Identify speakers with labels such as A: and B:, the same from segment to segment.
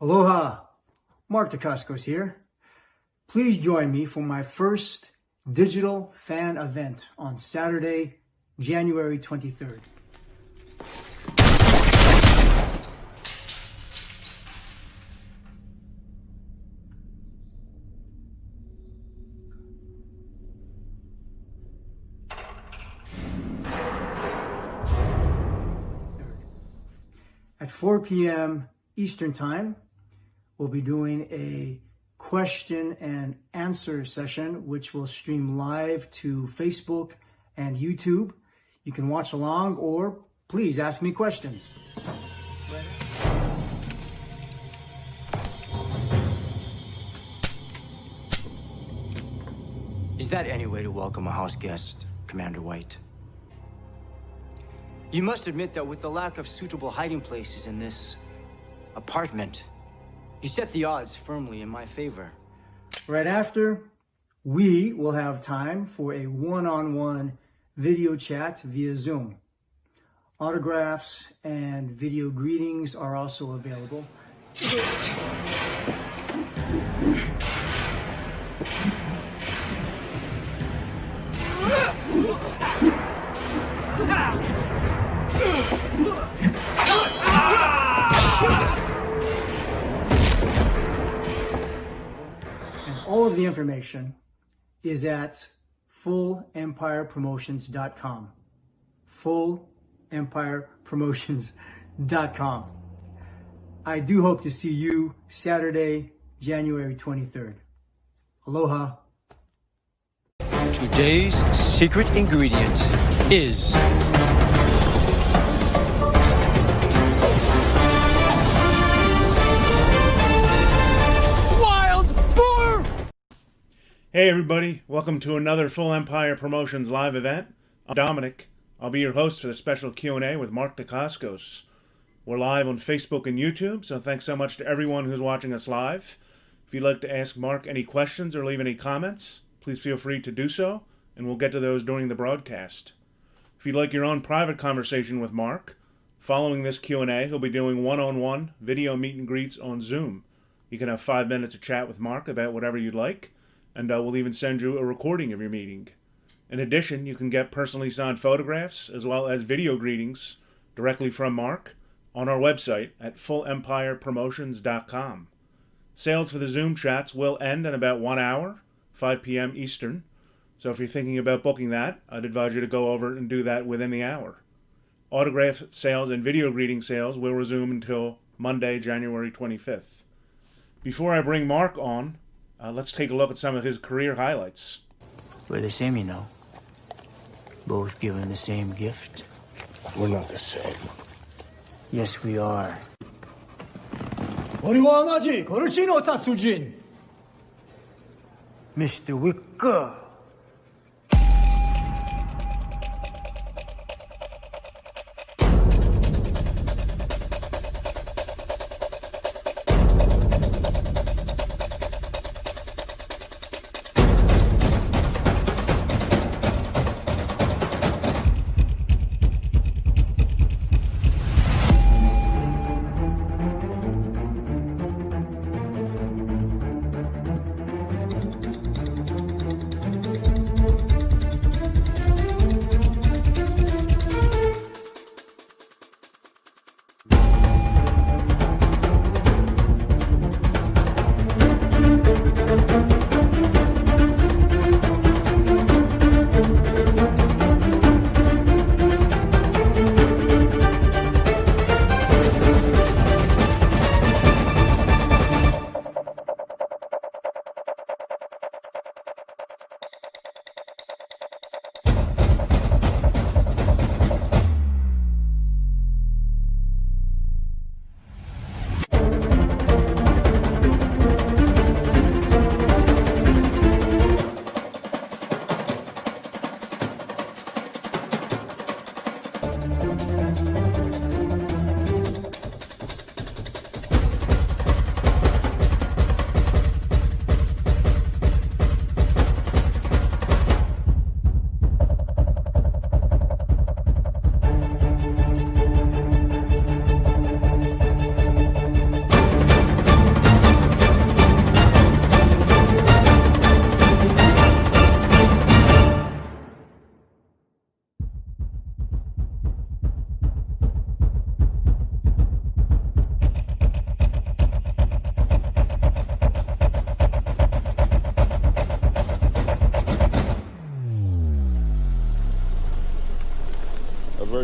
A: Aloha, Mark DACASCOS here. Please join me for my first digital fan event on Saturday, January 23rd. At 4 p.m. Eastern Time, we'll be doing a question and answer session, which will stream live to Facebook and YouTube. You can watch along or please ask me questions.
B: Is that any way to welcome a house guest, Commander White? You must admit that with the lack of suitable hiding places in this apartment, you set the odds firmly in my favor.
A: Right after, we will have time for a one-on-one video chat via Zoom. Autographs and video greetings are also available. And all of the information is at fullempirepromotions.com. fullempirepromotions.com. I do hope to see you Saturday, January 23rd. Aloha.
B: Today's secret ingredient is wild boar!
C: Hey everybody, welcome to another Full Empire Promotions live event. I'm Dominic. I'll be your host for the special Q&A with Mark DACASCOS. We're live on Facebook and YouTube, so thanks so much to everyone who's watching us live. If you'd like to ask Mark any questions or leave any comments, please feel free to do so, and we'll get to those during the broadcast. If you'd like your own private conversation with Mark, following this Q&A, he'll be doing one-on-one video meet and greets on Zoom. You can have 5 minutes to chat with Mark about whatever you'd like, and we'll even send you a recording of your meeting. In addition, you can get personally signed photographs as well as video greetings directly from Mark on our website at fullempirepromotions.com. Sales for the Zoom chats will end in about 1 hour, 5 p.m. Eastern. So if you're thinking about booking that, I'd advise you to go over and do that within the hour. Autograph sales and video greeting sales will resume until Monday, January 25th. Before I bring Mark on, let's take a look at some of his career highlights.
B: We're the same, you know. Both given the same gift.
D: We're not the same.
B: Yes, we are.
A: 우리와 하나지 거르시노 타투진.
B: Mr. WICK.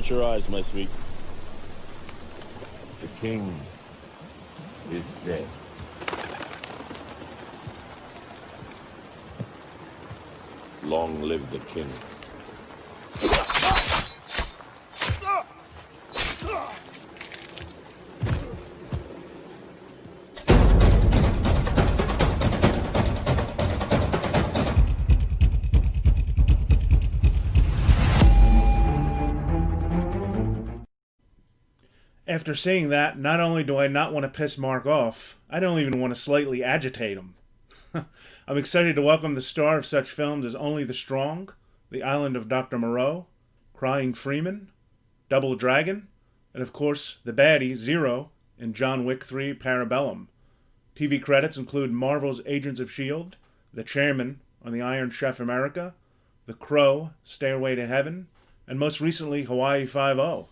D: Shut your eyes, my sweet. The king is dead. Long live the king.
C: After seeing that, not only do I not want to piss Mark off, I don't even want to slightly agitate him. I'm excited to welcome the star of such films as Only the Strong, The Island of Dr. Moreau, Crying Freeman, Double Dragon, and of course, the baddie, Zero, in John Wick 3 Parabellum. TV credits include Marvel's Agents of S.H.I.E.L.D., The Chairman on The Iron Chef America, The Crow, Stairway to Heaven, and most recently, Hawaii Five-0.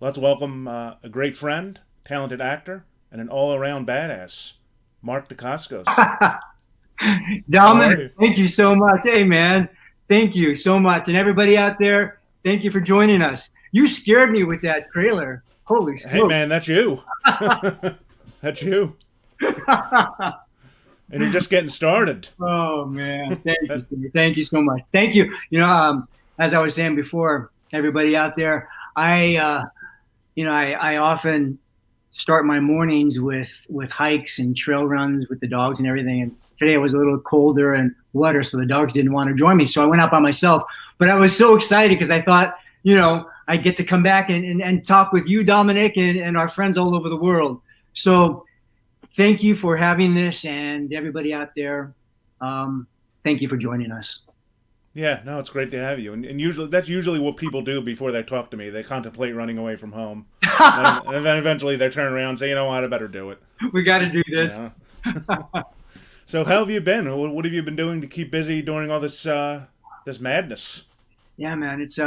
C: Let's welcome a great friend, talented actor, and an all-around badass, Mark Dacascos.
A: Dominic, thank you so much. Hey, man, thank you so much. And everybody out there, thank you for joining us. You scared me with that trailer. Holy smokes.
C: Hey, man, that's you. That's you. And you're just getting started.
A: Oh, man. Thank you. Steve. Thank you so much. Thank you. You know, as I was saying before, everybody out there, I often start my mornings with hikes and trail runs with the dogs and everything. And today it was a little colder and wetter, so the dogs didn't want to join me. So I went out by myself. But I was so excited because I thought, you know, I get to come back and talk with you, Dominic, and our friends all over the world. So thank you for having this, and everybody out there, thank you for joining us.
C: Yeah, no, it's great to have you. And usually that's usually what people do before they talk to me. They contemplate running away from home. And then eventually they turn around and say, you know what, I better do it.
A: We got to do this.
C: Yeah. So how have you been? What have you been doing to keep busy during all this this madness?
A: Yeah, man, it's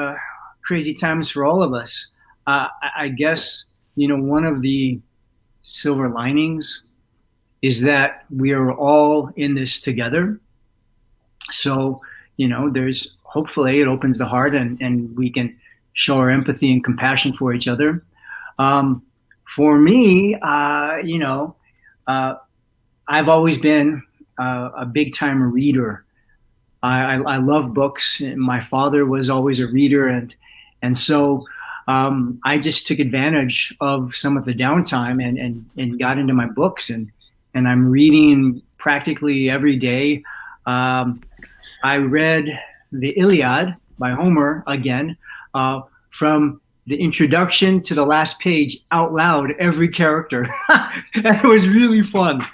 A: crazy times for all of us. I guess, you know, one of the silver linings is that we are all in this together. So, you know, there's hopefully it opens the heart and we can show our empathy and compassion for each other. For me, you know, I've always been a big time reader. I love books. My father was always a reader. And so I just took advantage of some of the downtime and got into my books and I'm reading practically every day. I read the Iliad by Homer again, from the introduction to the last page out loud, every character. It was really fun.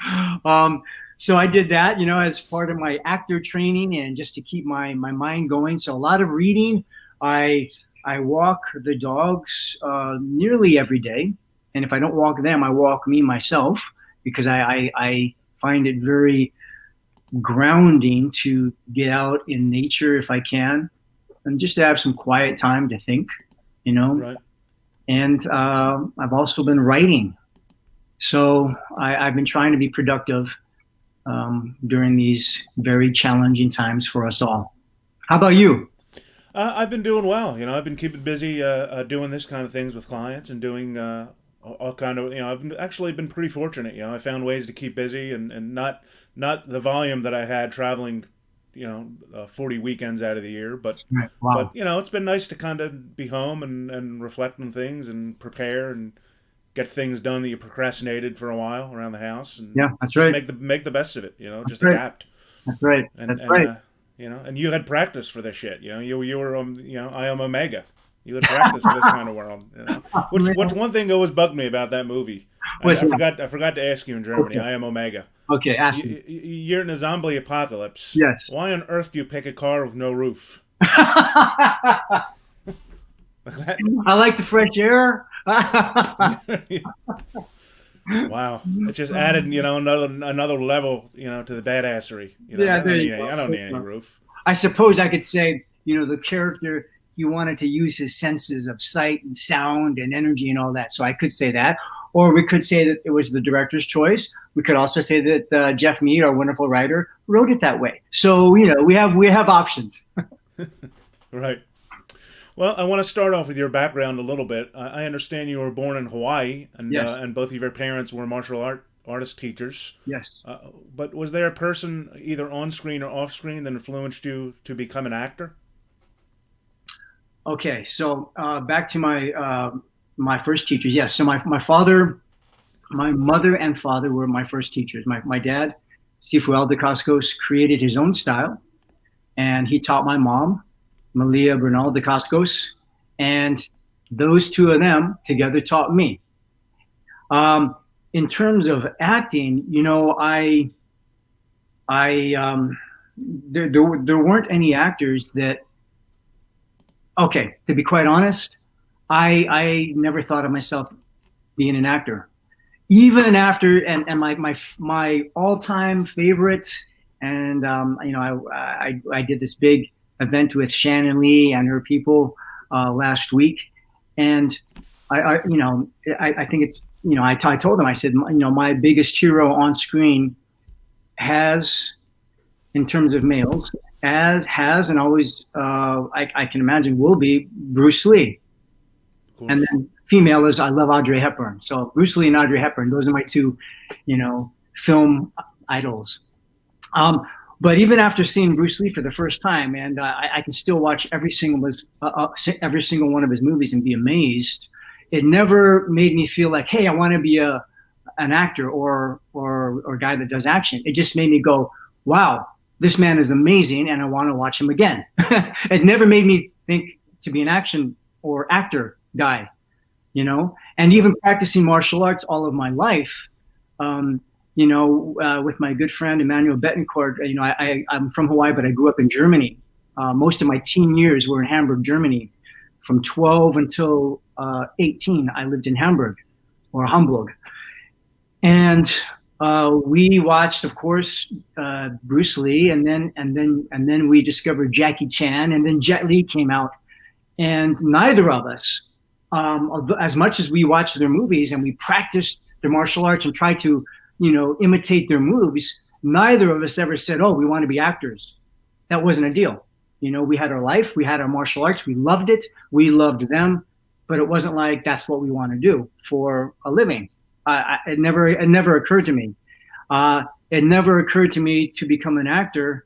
A: So I did that, you know, as part of my actor training and just to keep my mind going. So a lot of reading. I walk the dogs nearly every day. And if I don't walk them, I walk me myself because I find it very grounding to get out in nature if I can and just to have some quiet time to think, you know.
C: Right.
A: And I've also been writing. So I've been trying to be productive during these very challenging times for us all. How about you?
C: I've been doing well. You know, I've been keeping busy doing this kind of things with clients and doing all kind of, you know, I've actually been pretty fortunate. You know, I found ways to keep busy and not the volume that I had traveling, you know, 40 weekends out of the year. But,
A: Right. Wow.
C: but you know, it's been nice to kind of be home and reflect on things and prepare and get things done that you procrastinated for a while around the house. And
A: Yeah, that's
C: just
A: right.
C: make the best of it, you know, just
A: right.
C: adapt.
A: That's right.
C: And,
A: That's right.
C: you know, and you had practice for this shit. You know, you were you know, I am Omega. You had practice for this kind of world. You know? Which one thing always bugged me about that movie. I forgot to ask you in Germany.
A: Okay.
C: I am Omega.
A: Okay, ask me.
C: You're in a zombie apocalypse.
A: Yes.
C: Why on earth do you pick a car with no roof?
A: I like the fresh air.
C: Wow, it just added, you know, another level, you know, to the badassery. You know,
A: Yeah,
C: I
A: go.
C: don't need any roof.
A: I suppose I could say, you know, the character, he wanted to use his senses of sight and sound and energy and all that. So I could say that. Or we could say that it was the director's choice. We could also say that Jeff Mead, our wonderful writer, wrote it that way. So, you know, we have options.
C: Right. Well, I want to start off with your background a little bit. I understand you were born in Hawaii, and
A: Yes.
C: and both of your parents were martial artist teachers.
A: Yes.
C: But was there a person, either on screen or off screen, that influenced you to become an actor?
A: Okay, so back to my first teachers. Yes, so my father, my mother and father were my first teachers. My dad, Sifu Dacascos, created his own style, and he taught my mom, Malia Bernal Dacascos, and those two of them together taught me. In terms of acting, you know, there weren't any actors that. Okay, to be quite honest, I never thought of myself being an actor. Even after, and my all-time favorite, and you know, I did this big event with Shannon Lee and her people last week, and I you know, I think it's, you know, I told them, I said, you know, my biggest hero on screen has, in terms of males, has and always I can imagine will be Bruce Lee. And then female is, I love Audrey Hepburn. So Bruce Lee and Audrey Hepburn, those are my two, you know, film idols. But even after seeing Bruce Lee for the first time, and I can still watch every single one of his movies and be amazed, it never made me feel like, hey, I want to be an actor or a guy that does action. It just made me go, wow, this man is amazing, and I want to watch him again. It never made me think to be an action or actor guy, you know. And even practicing martial arts all of my life, you know, with my good friend Emmanuel Betancourt, you know, I'm from Hawaii, but I grew up in Germany. Most of my teen years were in Hamburg, Germany. From 12 until 18, I lived in Hamburg, or Hamburg, and we watched, of course, Bruce Lee, and then we discovered Jackie Chan, and then Jet Li came out, and neither of us, as much as we watched their movies and we practiced their martial arts and tried to, you know, imitate their moves, neither of us ever said, "Oh, we want to be actors." That wasn't a deal. You know, we had our life, we had our martial arts, we loved it, we loved them, but it wasn't like that's what we want to do for a living. It never occurred to me. It never occurred to me to become an actor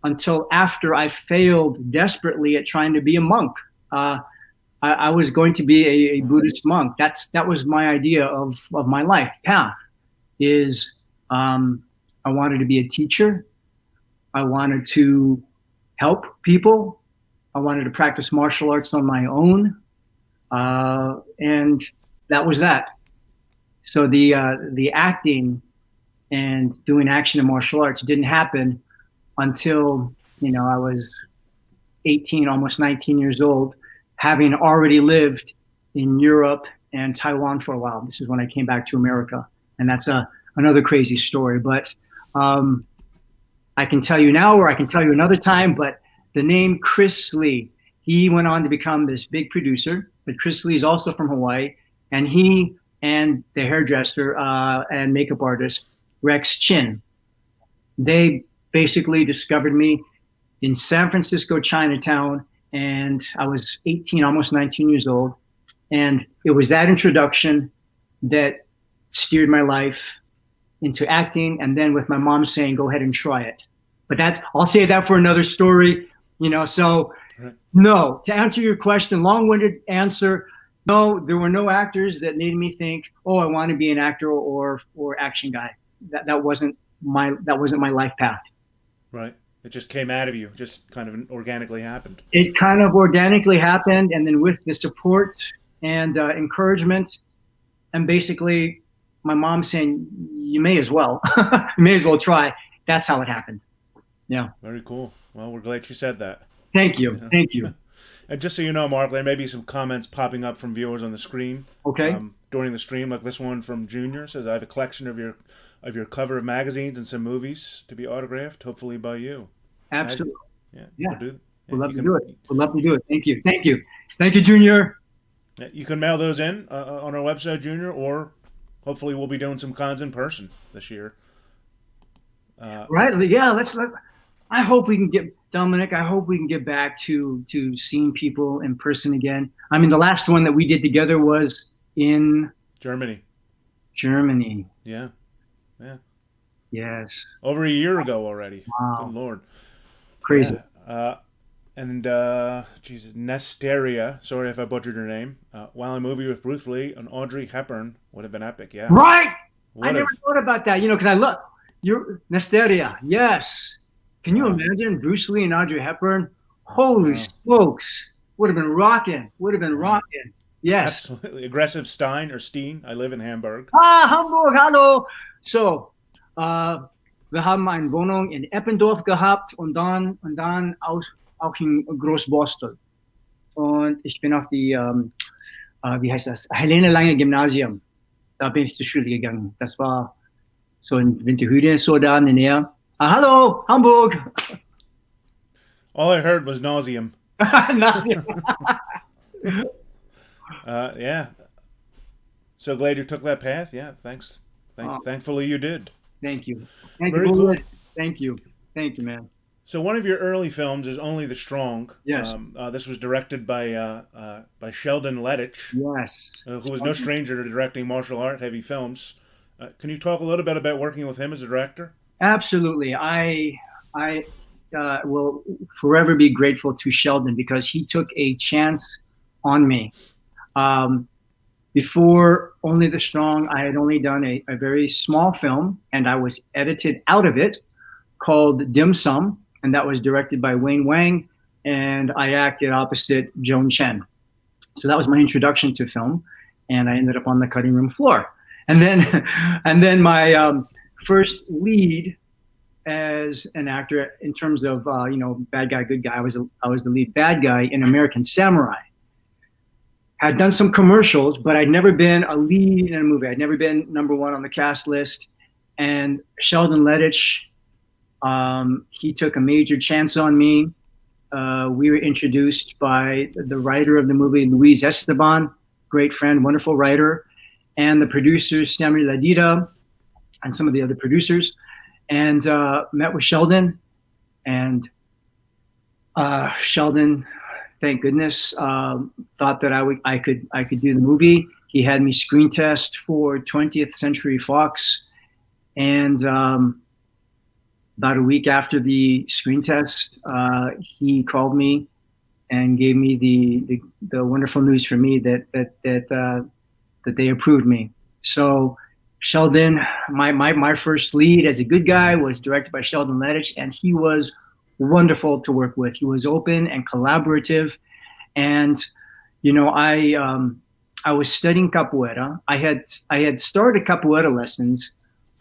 A: until after I failed desperately at trying to be a monk. I was going to be a Buddhist monk. That was my idea of my life path. Is I wanted to be a teacher. I wanted to help people. I wanted to practice martial arts on my own, and that was that. So the acting and doing action and martial arts didn't happen until, you know, I was 18, almost 19 years old, having already lived in Europe and Taiwan for a while. This is when I came back to America, and that's another crazy story. But I can tell you now, or I can tell you another time. But the name Chris Lee, he went on to become this big producer. But Chris Lee is also from Hawaii, and he and the hairdresser and makeup artist, Rex Chin. They basically discovered me in San Francisco, Chinatown, and I was 18, almost 19 years old. And it was that introduction that steered my life into acting, and then with my mom saying, go ahead and try it. But I'll save that for another story, you know. So no, to answer your question, long-winded answer, no, there were no actors that made me think, oh, I want to be an actor or action guy. That wasn't my life path.
C: Right. It just came out of you, just kind of organically happened.
A: It kind of organically happened, and then with the support and encouragement, and basically my mom saying, you may as well try. That's how it happened. Yeah.
C: Very cool. Well, we're glad you said that.
A: Thank you.
C: Yeah.
A: Thank you.
C: And just so you know, Mark, there may be some comments popping up from viewers on the screen.
A: Okay.
C: During the stream, like this one from Junior says, I have a collection of your cover of magazines and some movies to be autographed, hopefully by you.
A: Absolutely.
C: Yeah.
A: We'd love to do it. We'd love to do it. Thank you. Thank you. Thank you, Junior.
C: You can mail those in on our website, Junior, or hopefully we'll be doing some cons in person this year.
A: Right. Yeah. I hope we can get Dominic. I hope we can get back to seeing people in person again. I mean, the last one that we did together was in
C: Germany.
A: Germany.
C: Yeah. Yeah.
A: Yes.
C: Over a year ago already.
A: Wow.
C: Good Lord.
A: Crazy.
C: Yeah. Jesus, Nesteria. Sorry if I butchered her name. While a movie with Bruce Lee and Audrey Hepburn would have been epic. Yeah.
A: Right.
C: Would
A: I never thought about that. Because I love your Nesteria. Yes. Can you imagine Bruce Lee and Audrey Hepburn? Holy smokes. Would have been rocking. Would have been rocking. Yes.
C: Absolutely. Aggressive Stein or Steen. I live in Hamburg.
A: Hamburg, hallo. So, wir haben eine Wohnung in Eppendorf gehabt und dann auch in Großbostel. Und ich bin auf die, wie heißt das? Helene Lange Gymnasium. Da bin ich zur Schule gegangen. Das war so in Winterhude, so da in der Nähe. Hallo, Hamburg.
C: All I heard was nauseum.
A: Nauseum.
C: Yeah. So glad you took that path. Yeah. Thanks. Thankfully you did.
A: Thank you. Thank
C: Very
A: you.
C: cool.
A: Thank you. Thank you, man.
C: So one of your early films is Only the Strong.
A: Yes.
C: This was directed by Sheldon Lettich.
A: Yes.
C: Who was no stranger to directing martial art heavy films. Can you talk a little bit about working with him as a director?
A: Absolutely. I will forever be grateful to Sheldon because he took a chance on me. Before Only the Strong, I had only done a very small film, and I was edited out of it, called Dim Sum, and that was directed by Wayne Wang, and I acted opposite Joan Chen. So that was my introduction to film, and I ended up on the cutting room floor. And then my first lead as an actor in terms of bad guy, good guy. I was the lead bad guy in American Samurai. Had done some commercials, but I'd never been a lead in a movie. I'd never been number one on the cast list. And Sheldon Lettich, he took a major chance on me. We were introduced by the writer of the movie, Luis Esteban, great friend, wonderful writer, and the producers, Samuel Ladida, and some of the other producers, and met with Sheldon. And Sheldon, thank goodness, thought that I could do the movie. He had me screen test for 20th Century Fox, and about a week after the screen test, he called me and gave me the wonderful news for me that they approved me. So Sheldon, my first lead as a good guy was directed by Sheldon Lettich, and he was wonderful to work with. He was open and collaborative, and I was studying capoeira. I had started capoeira lessons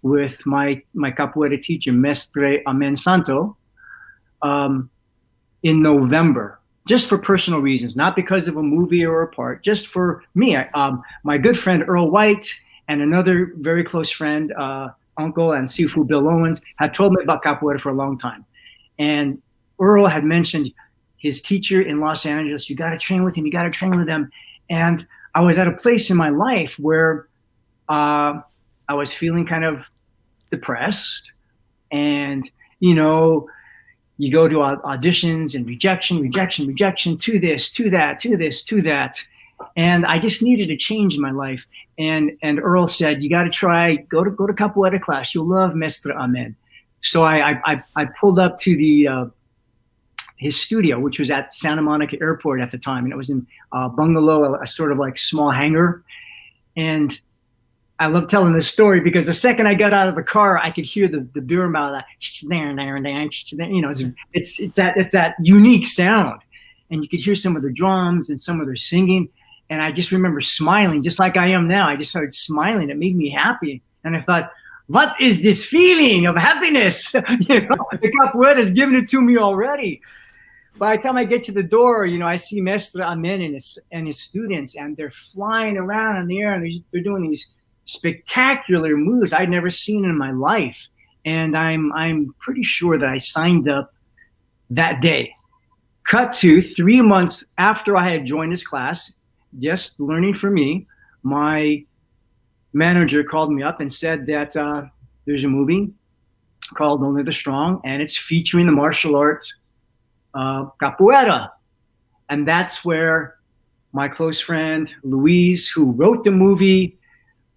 A: with my capoeira teacher, Mestre Amen Santo, in November, just for personal reasons, not because of a movie or a part, just for me. My good friend Earl White and another very close friend, Uncle and Sifu Bill Owens, had told me about capoeira for a long time. And Earl had mentioned his teacher in Los Angeles. You got to train with him. You got to train with him. And I was at a place in my life where I was feeling kind of depressed. And, you go to auditions and rejection, to this, to that. And I just needed a change in my life. And Earl said, you got to try, go to capoeira class. You'll love Mestre Amen. So I pulled up to his studio, which was at Santa Monica Airport at the time. And it was in a bungalow, a sort of like small hangar. And I love telling this story because the second I got out of the car, I could hear the beer mouth, it's that unique sound. And you could hear some of the drums and some of their singing. And I just remember smiling, just like I am now. I just started smiling. It made me happy. And I thought, what is this feeling of happiness? The capoeira has given it to me already. By the time I get to the door, I see Mestre Amen and his students, and they're flying around in the air, and they're doing these spectacular moves I'd never seen in my life. And I'm pretty sure that I signed up that day. Cut to 3 months after I had joined his class, just learning for me, my manager called me up and said that there's a movie called Only the Strong, and it's featuring the martial arts capoeira. And that's where my close friend Luis, who wrote the movie,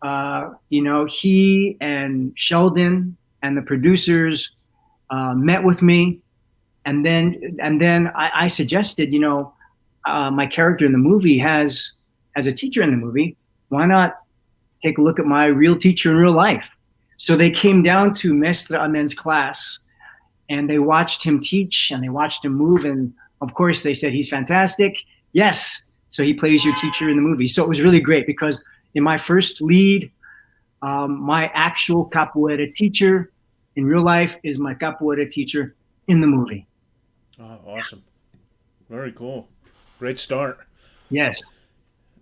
A: he and Sheldon and the producers met with me, and then I suggested, my character in the movie has a teacher in the movie. Why not take a look at my real teacher in real life? So they came down to Mestre Amen's class, and they watched him teach, and they watched him move, and of course they said, he's fantastic. Yes. So he plays your teacher in the movie. So it was really great because in my first lead, my actual capoeira teacher in real life is my capoeira teacher in the movie.
C: Oh, awesome. Very cool. Great start.
A: Yes.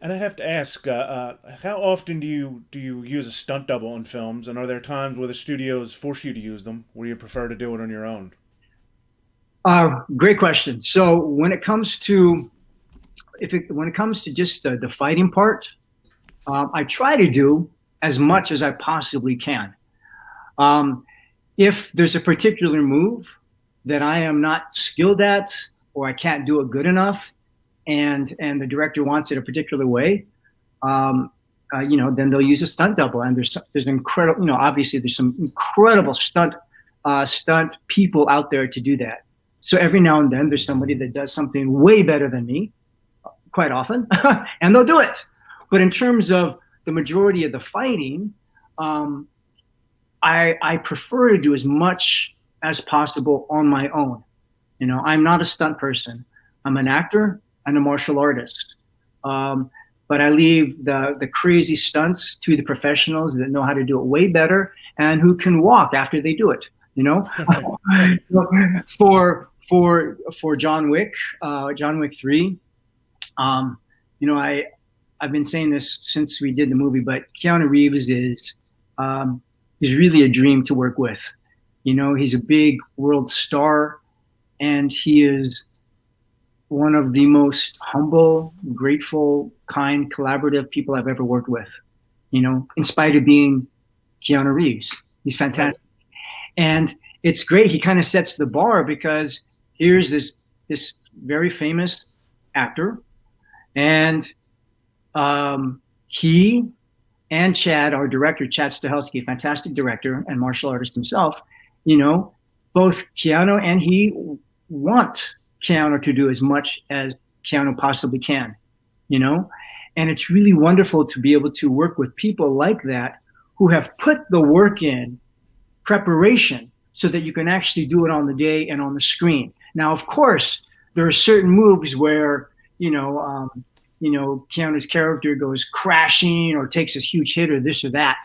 C: And I have to ask, how often do you use a stunt double in films? And are there times where the studios force you to use them, where you prefer to do it on your own?
A: Great question. So when it comes to just the fighting part, I try to do as much as I possibly can. If there's a particular move that I am not skilled at, or I can't do it good enough, and the director wants it a particular way, then they'll use a stunt double. And there's incredible, obviously there's some incredible stunt people out there to do that. So every now and then there's somebody that does something way better than me, quite often, and they'll do it. But in terms of the majority of the fighting, I prefer to do as much as possible on my own. I'm not a stunt person. I'm an actor and a martial artist. But I leave the crazy stunts to the professionals that know how to do it way better and who can walk after they do it. For John Wick 3, I've been saying this since we did the movie, but Keanu Reeves is really a dream to work with. He's a big world star, and he is one of the most humble, grateful, kind, collaborative people I've ever worked with, in spite of being Keanu Reeves. He's fantastic. And it's great. He kind of sets the bar because here's this very famous actor, and he and Chad, our director, Chad Stahelski, a fantastic director and martial artist himself, both Keanu and he want Keanu to do as much as Keanu possibly can, and it's really wonderful to be able to work with people like that who have put the work in preparation so that you can actually do it on the day and on the screen. Now, of course, there are certain moves where, Keanu's character goes crashing or takes this huge hit or this or that.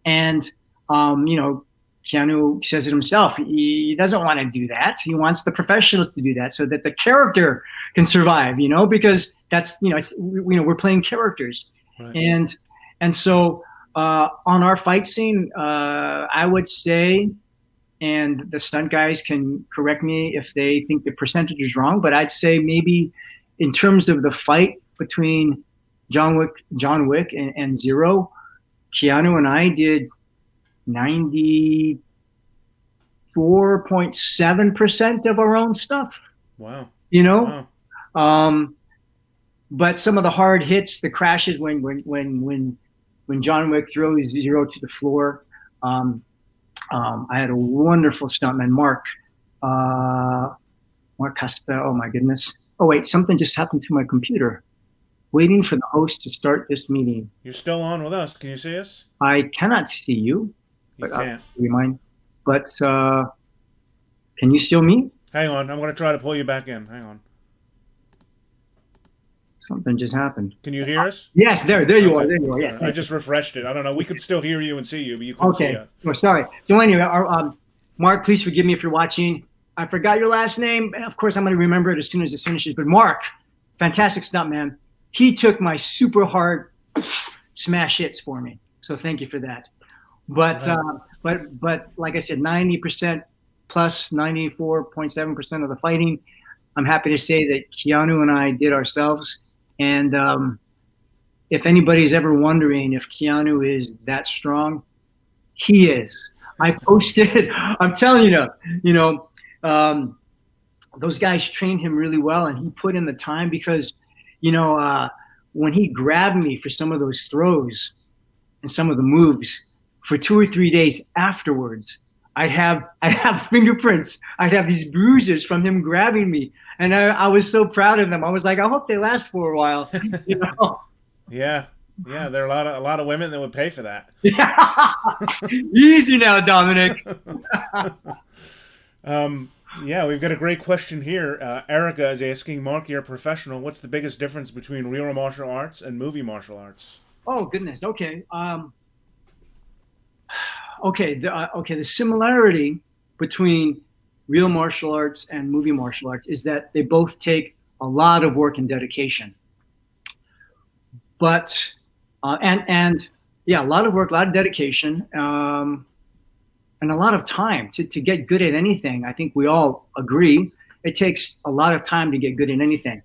A: And, Keanu says it himself. He doesn't want to do that. He wants the professionals to do that so that the character can survive, because that's, we're playing characters. Right. And so on our fight scene, I would say, and the stunt guys can correct me if they think the percentage is wrong, but I'd say maybe in terms of the fight between John Wick and Zero, Keanu and I did 94.7% of our own stuff. Wow. Wow. But some of the hard hits, the crashes when John Wick throws Zero to the floor, I had a wonderful stuntman, Mark Costa. Oh my goodness. Oh wait, something just happened to my computer. Waiting for the host to start this meeting.
C: You're still on with us. Can you see us?
A: I cannot see you.
C: You can't.
A: Remind. But can you still me?
C: Hang on. I'm going to try to pull you back in. Hang on.
A: Something just happened.
C: Can you hear us?
A: Yes, there you are. There you are. Yes.
C: I just refreshed it. I don't know. We could still hear you and see you, but you couldn't see us.
A: Oh, sorry. So anyway, Mark, please forgive me if you're watching. I forgot your last name. Of course, I'm going to remember it as soon as this finishes. But Mark, fantastic stuntman. He took my super hard smash hits for me. So thank you for that. But but like I said, 90% plus 94.7% of the fighting, I'm happy to say that Keanu and I did ourselves. And if anybody's ever wondering if Keanu is that strong, he is. I posted, I'm telling those guys trained him really well, and he put in the time because, when he grabbed me for some of those throws and some of the moves for 2 or 3 days afterwards, I'd have fingerprints. I'd have these bruises from him grabbing me. And I was so proud of them. I was like, I hope they last for a while.
C: Yeah. Yeah. There are a lot of women that would pay for that.
A: Easy now, Dominic.
C: Yeah, we've got a great question here. Erica is asking, Mark, you're a professional. What's the biggest difference between real martial arts and movie martial arts?
A: Oh, goodness. Okay. The similarity between real martial arts and movie martial arts is that they both take a lot of work and dedication. But, a lot of work, a lot of dedication, and a lot of time to get good at anything. I think we all agree it takes a lot of time to get good at anything.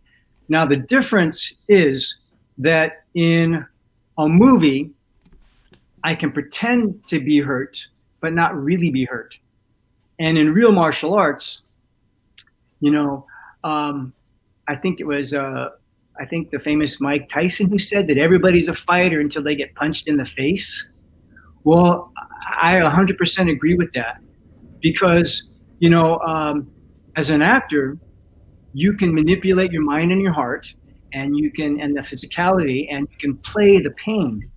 A: Now, the difference is that in a movie, I can pretend to be hurt, but not really be hurt. And in real martial arts, I think it was, the famous Mike Tyson who said that everybody's a fighter until they get punched in the face. Well, I 100% agree with that because, as an actor, you can manipulate your mind and your heart and the physicality, and you can play the pain.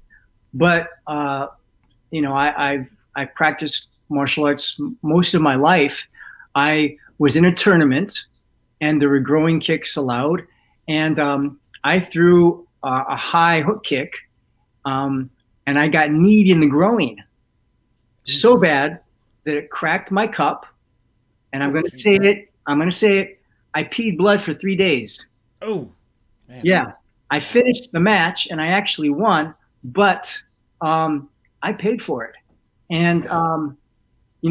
A: But, I've practiced martial arts most of my life. I was in a tournament and there were growing kicks allowed. And I threw a high hook kick and I got kneed in the groin so bad that it cracked my cup. And I'm going to say it. I peed blood for 3 days.
C: Oh, man.
A: Yeah. I finished the match and I actually won, but I paid for it. And,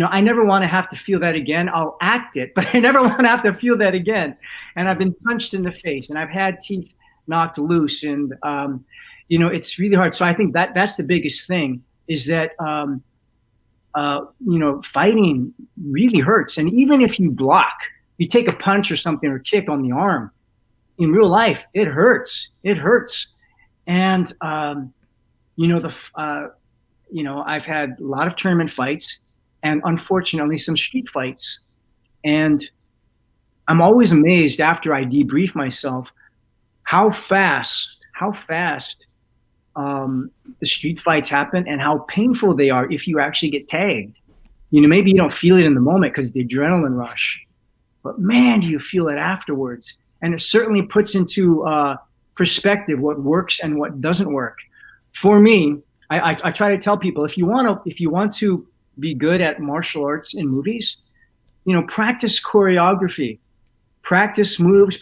A: I never want to have to feel that again. I'll act it, but I never want to have to feel that again. And I've been punched in the face and I've had teeth knocked loose and, it's really hard. So I think that's the biggest thing is that, fighting really hurts. And even if you block, you take a punch or something or kick on the arm, in real life, it hurts. It hurts. And, I've had a lot of tournament fights and unfortunately some street fights. And I'm always amazed after I debrief myself, how fast the street fights happen and how painful they are if you actually get tagged. Maybe you don't feel it in the moment because of the adrenaline rush, but man, do you feel it afterwards. And it certainly puts into perspective what works and what doesn't work. For me, I try to tell people, if you want to be good at martial arts in movies, practice choreography, practice moves,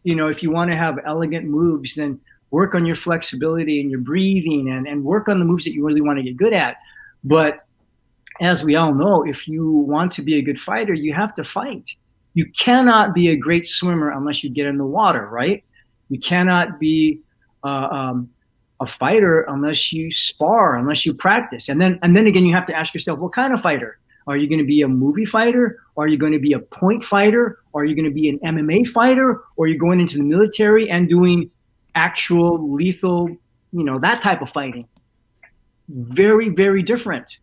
A: if you want to have elegant moves, then work on your flexibility and your breathing and work on the moves that you really want to get good at. But as we all know, if you want to be a good fighter, you have to fight. You cannot be a great swimmer unless you get in the water, right? You cannot be a fighter unless you spar, unless you practice. And then again, you have to ask yourself, what kind of fighter? Are you going to be a movie fighter? Or are you going to be a point fighter? Or are you going to be an MMA fighter? Or are you going into the military and doing actual lethal, that type of fighting? Very, very different,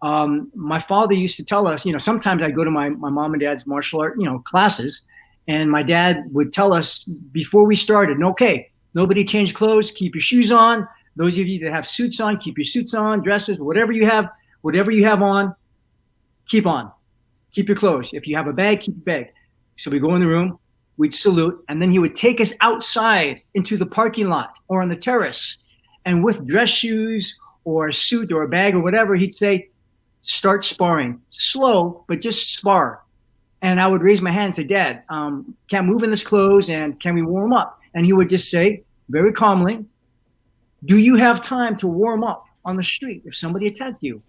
A: My father used to tell us, sometimes I go to my mom and dad's martial art, classes, and my dad would tell us before we started, okay, nobody change clothes, keep your shoes on. Those of you that have suits on, keep your suits on, dresses, whatever you have on, keep on. Keep your clothes. If you have a bag, keep your bag. So we go in the room, we'd salute, and then he would take us outside into the parking lot or on the terrace. And with dress shoes or a suit or a bag or whatever, he'd say, start sparring. Slow, but just spar. And I would raise my hand and say, Dad, can't move in this clothes and can we warm up? And he would just say, very calmly, do you have time to warm up on the street if somebody attacked you?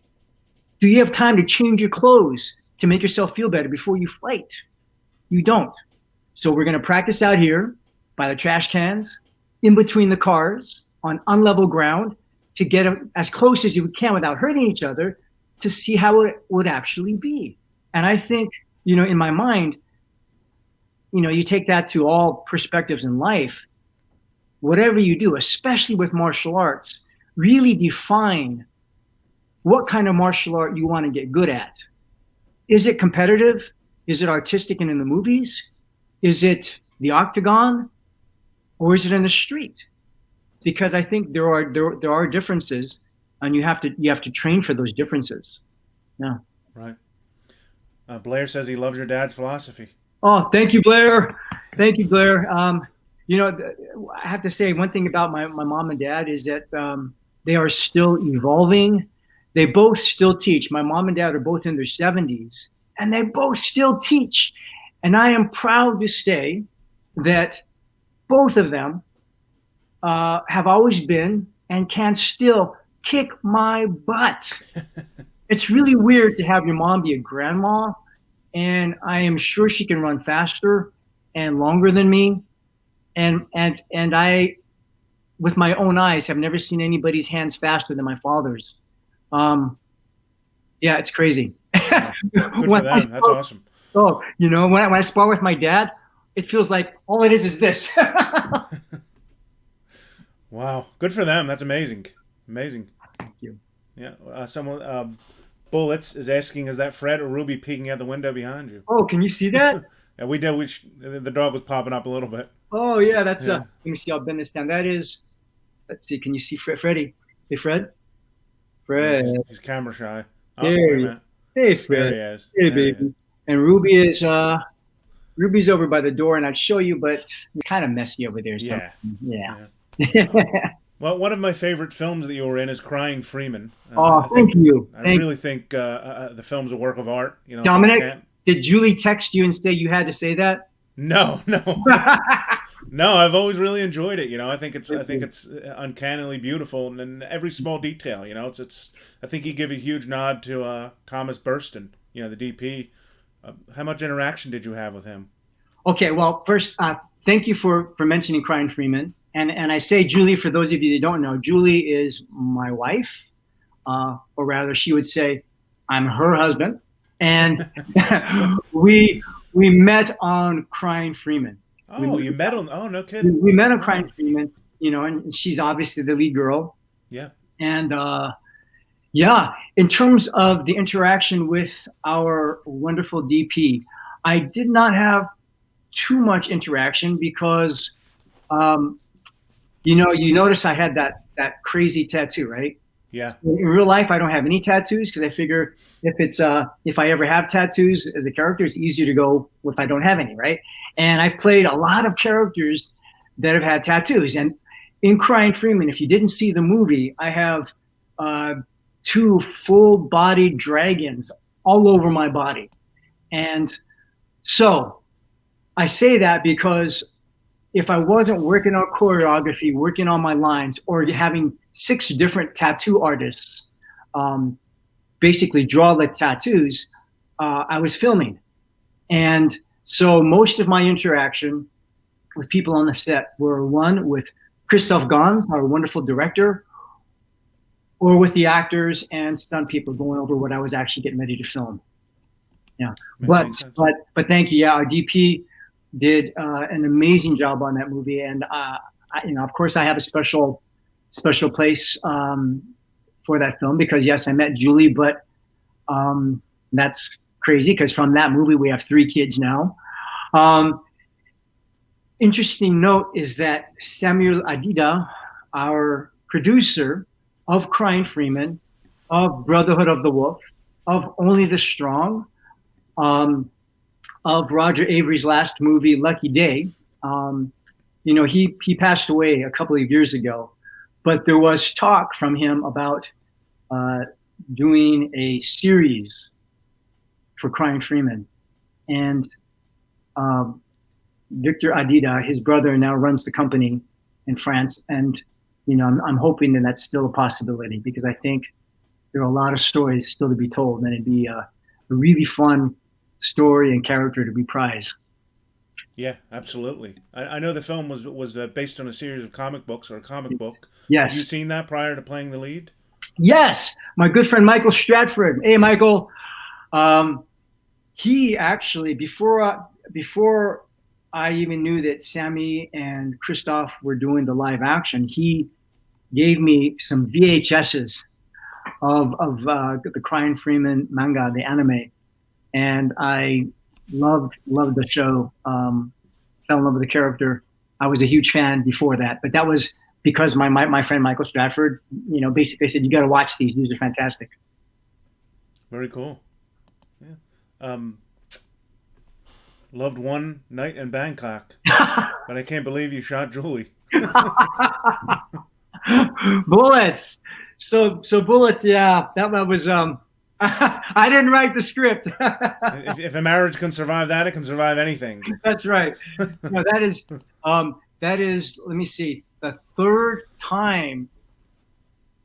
A: Do you have time to change your clothes to make yourself feel better before you fight? You don't. So we're going to practice out here by the trash cans, in between the cars, on unlevel ground, to get as close as you can without hurting each other, to see how it would actually be. And I think, in my mind, you take that to all perspectives in life. Whatever you do, especially with martial arts, really define what kind of martial art you want to get good at. Is it competitive? Is it artistic and in the movies? Is it the octagon? Or is it in the street? Because I think there are differences, and you have to train for those differences. Yeah.
C: Right. Blair says he loves your dad's philosophy.
A: Oh, thank you, Blair. Thank you, Blair. I have to say one thing about my mom and dad is that they are still evolving. They both still teach. My mom and dad are both in their 70s, and they both still teach. And I am proud to say that both of them have always been and can still kick my butt. It's really weird to have your mom be a grandma, and I am sure she can run faster and longer than me. And I, with my own eyes, have never seen anybody's hands faster than my father's. Yeah, it's crazy.
C: Good for them. That's awesome.
A: Oh, when I spar with my dad, it feels like all it is this.
C: Wow. Good for them. That's amazing. Amazing.
A: Thank you.
C: Yeah. Someone, Bullets is asking, is that Fred or Ruby peeking out the window behind you?
A: Oh, can you see that?
C: Yeah, we did. The dog was popping up a little bit.
A: Oh, yeah. That's, let me see. I'll bend this down. That is, let's see. Can you see Freddie? Hey, Fred? Fred.
C: Yeah, he's camera shy. Oh,
A: there hey, Fred.
C: There he is.
A: Hey, baby. And Ruby is, Ruby's over by the door, and I'd show you, but it's kind of messy over there. So. Yeah.
C: Well, one of my favorite films that you were in is Crying Freeman.
A: Thank you.
C: I really think the film's a work of art.
A: Dominic, did Julie text you and say you had to say that?
C: No. No, I've always really enjoyed it. I think it's uncannily beautiful, and every small detail. It's. I think you give a huge nod to Thomas Burston. The DP. How much interaction did you have with him?
A: Okay, well, first, thank you for mentioning Crying Freeman. And I say Julie, for those of you that don't know, Julie is my wife, or rather she would say I'm her husband. And we met on Crying Freeman.
C: Oh, you met on, no kidding.
A: We met on Crying Freeman, and she's obviously the lead girl.
C: Yeah.
A: And in terms of the interaction with our wonderful DP, I did not have too much interaction because you notice I had that crazy tattoo, right?
C: Yeah.
A: In real life, I don't have any tattoos because I figure if I ever have tattoos as a character, it's easier to go if I don't have any, right? And I've played a lot of characters that have had tattoos. And in Crying Freeman, if you didn't see the movie, I have 2 full-bodied dragons all over my body. And so I say that because if I wasn't working on choreography, working on my lines, or having 6 different tattoo artists basically draw the tattoos, I was filming. And so most of my interaction with people on the set were one with Christophe Gans, our wonderful director, or with the actors and stunt people going over what I was actually getting ready to film. Yeah, but thank you. Yeah, our DP did an amazing job on that movie, and of course, I have a special place for that film because yes, I met Julie, but that's crazy because from that movie we have 3 kids now. Interesting note is that Samuel Adida, our producer of Crying Freeman, of Brotherhood of the Wolf, of Only the Strong, of Roger Avery's last movie, Lucky Day. He passed away a couple of years ago, but there was talk from him about doing a series for Crying Freeman. And Victor Adida, his brother, now runs the company in France. And, I'm hoping that that's still a possibility because I think there are a lot of stories still to be told, and it'd be a really fun story and character to reprise.
C: Yeah, absolutely. I know the film was based on a series of comic books or a comic book.
A: Yes.
C: Have you seen that prior to playing the lead?
A: Yes, my good friend Michael Stratford. Hey, Michael. Um, he actually before I even knew that Sammy and Christoph were doing the live action, he gave me some VHSs of the Crying Freeman manga, the anime, and I loved the show. Fell in love with the character. I was a huge fan before that, but that was because my friend Michael Stratford, basically said, you got to watch these. These are fantastic.
C: Very cool. Yeah. Loved One Night in Bangkok, but I can't believe you shot Julie.
A: Bullets. So bullets. Yeah, that was. I didn't write the script.
C: If a marriage can survive that, it can survive anything.
A: That's right. No, that is. Let me see. The third time.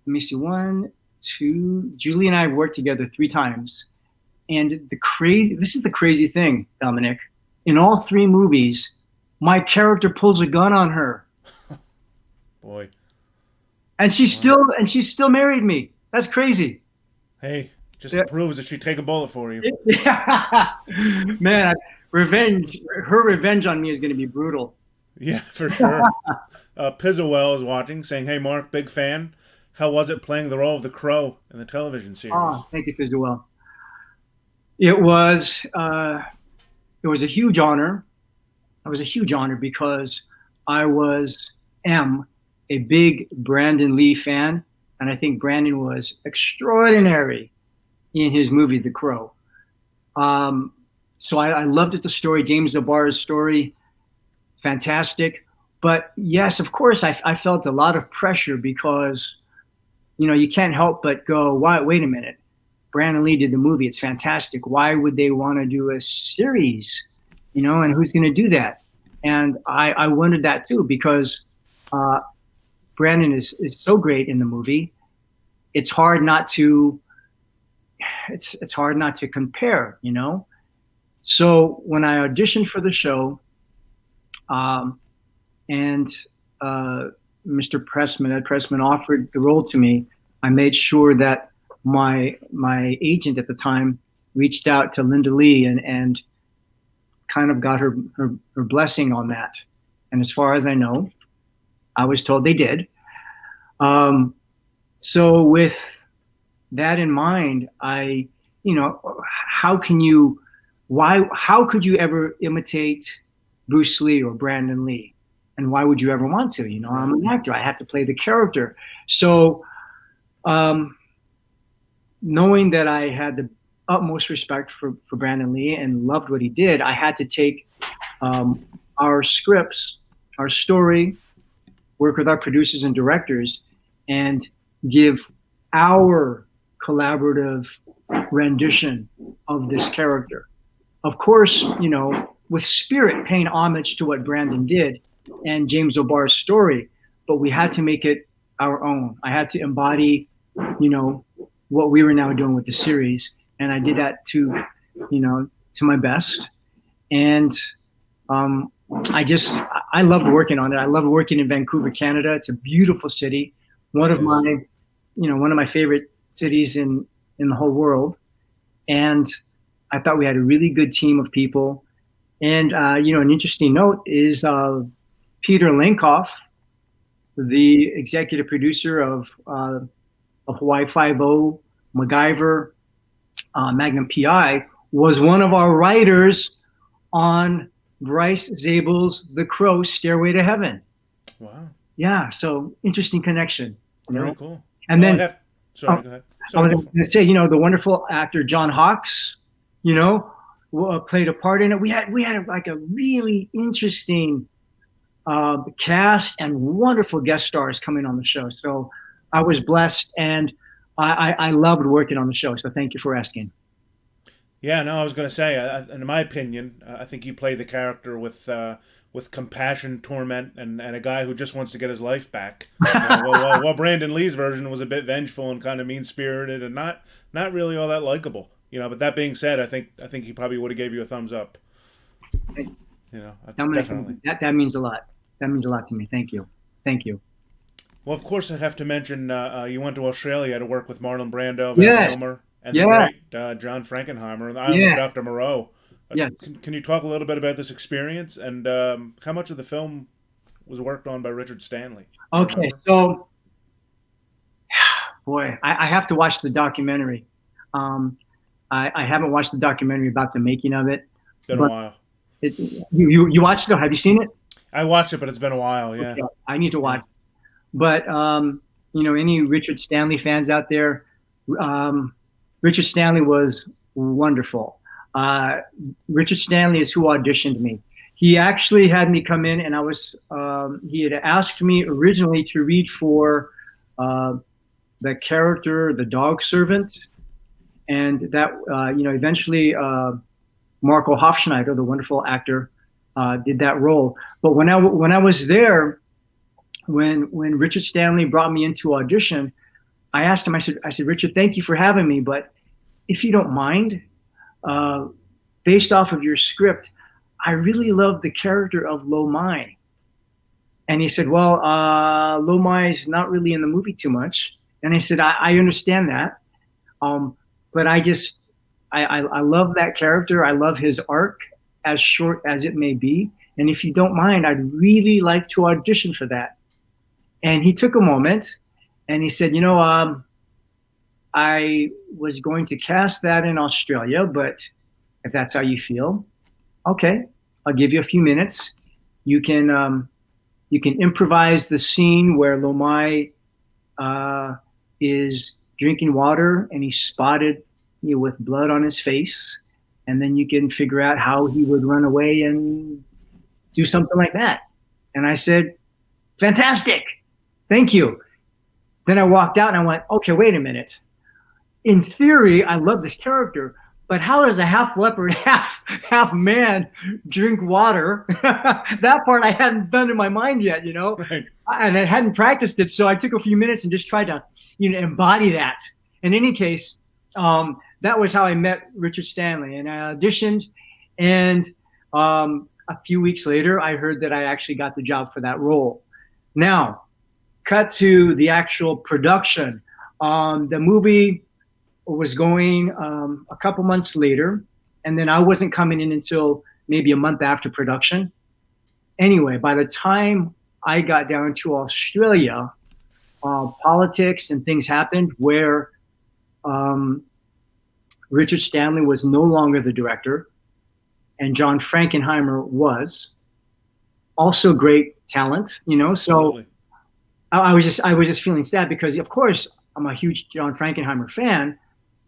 A: Let me see. 1, 2. Julie and I worked together 3 times, and this is the crazy thing, Dominic. In all 3 movies, my character pulls a gun on her.
C: Boy.
A: And she still married me. That's crazy.
C: Hey, just proves that she'd take a bullet for you.
A: Man, her revenge on me is going to be brutal.
C: Yeah, for sure. Pizzawell is watching, saying, "Hey, Mark, big fan. How was it playing the role of the Crow in the television series?"
A: Oh, thank you, Pizzawell. It was a huge honor. It was a huge honor because I am a big Brandon Lee fan, and I think Brandon was extraordinary in his movie The Crow. So I loved it, the story, James DeBar's story, fantastic. But yes, of course, I felt a lot of pressure because, you can't help but go, wait a minute. Brandon Lee did the movie. It's fantastic. Why would they want to do a series? And who's going to do that? And I wondered that too, because Brandon is so great in the movie. It's hard not to compare, So when I auditioned for the show, and Mr. Pressman, Ed Pressman, offered the role to me, I made sure that my agent at the time reached out to Linda Lee and kind of got her blessing on that. And as far as I know, I was told they did. So with that in mind, how could you ever imitate Bruce Lee or Brandon Lee? And why would you ever want to? I'm an actor. I have to play the character. So knowing that I had the utmost respect for Brandon Lee and loved what he did, I had to take our scripts, our story, work with our producers and directors, and give our collaborative rendition of this character. Of course, with spirit, paying homage to what Brandon did and James O'Barr's story, but we had to make it our own. I had to embody, what we were now doing with the series, and I did that to my best. And I loved working on it. I loved working in Vancouver, Canada. It's a beautiful city, one of my favorite cities in the whole world. And I thought we had a really good team of people. And an interesting note is Peter Linkoff, the executive producer of Hawaii Five-0, MacGyver, Magnum PI, was one of our writers on Bryce Zabel's The Crow, Stairway to Heaven.
C: Wow.
A: Yeah, so interesting connection.
C: Very cool.
A: And
C: go
A: ahead.
C: I
A: was going to say, the wonderful actor John Hawkes, played a part in it. We had like a really interesting cast and wonderful guest stars coming on the show. So I was blessed, and I loved working on the show. So thank you for asking.
C: Yeah, no, I was going to say, in my opinion, I think you play the character with compassion, torment, and a guy who just wants to get his life back. While Brandon Lee's version was a bit vengeful and kind of mean-spirited and not really all that likable. But that being said, I think he probably would have gave you a thumbs up. Definitely.
A: That means a lot. That means a lot to me. Thank you.
C: Well, of course, I have to mention you went to Australia to work with Marlon Brando, Val
A: Yes.
C: Kilmer, and the
A: Yeah.
C: great John Frankenheimer, and I with
A: Yeah.
C: Dr. Moreau.
A: Yes.
C: Can you talk a little bit about this experience and how much of the film was worked on by Richard Stanley?
A: Okay, so boy, I have to watch the documentary. I haven't watched the documentary about the making of it.
C: It's been a while.
A: You watched it? Have you seen it?
C: I watched it, but it's been a while. Yeah,
A: Okay, I need to watch. But any Richard Stanley fans out there, Richard Stanley was wonderful. Richard Stanley is who auditioned me. He actually had me come in, and he had asked me originally to read for the character, the dog servant, and that eventually Marco Hofschneider, the wonderful actor, did that role. But when I was there, when Richard Stanley brought me into audition, I asked him. I said, Richard, thank you for having me, but if you don't mind, based off of your script, I really love the character of Lo Mai. And he said, well, Lo Mai is not really in the movie too much. And I said, I understand that. But I love that character. I love his arc, as short as it may be. And if you don't mind, I'd really like to audition for that. And he took a moment and he said, I was going to cast that in Australia, but if that's how you feel, okay, I'll give you a few minutes. You can improvise the scene where Lo Mai is drinking water and he's spotted with blood on his face, and then you can figure out how he would run away and do something like that. And I said, fantastic, thank you. Then I walked out and I went, okay, wait a minute. In theory, I love this character, but how does a half leopard, half man drink water? That part I hadn't done in my mind yet,
C: Right.
A: And I hadn't practiced it. So I took a few minutes and just tried to, embody that. In any case, that was how I met Richard Stanley, and I auditioned. And a few weeks later, I heard that I actually got the job for that role. Now, cut to the actual production. The movie was going a couple months later, and then I wasn't coming in until maybe a month after production. Anyway, by the time I got down to Australia, politics and things happened where Richard Stanley was no longer the director, and John Frankenheimer was. Also great talent, So
C: Absolutely.
A: I was just feeling sad because, of course, I'm a huge John Frankenheimer fan,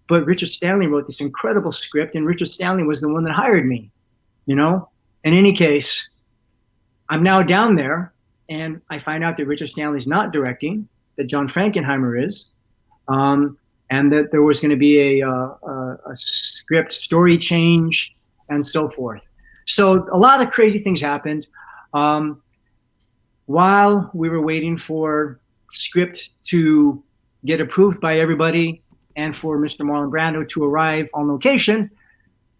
A: but Richard Stanley wrote this incredible script, and Richard Stanley was the one that hired me, In any case, I'm now down there, and I find out that Richard Stanley's not directing, that John Frankenheimer is, and that there was going to be a script story change and so forth. So a lot of crazy things happened. While we were waiting for script to get approved by everybody and for Mr. Marlon Brando to arrive on location,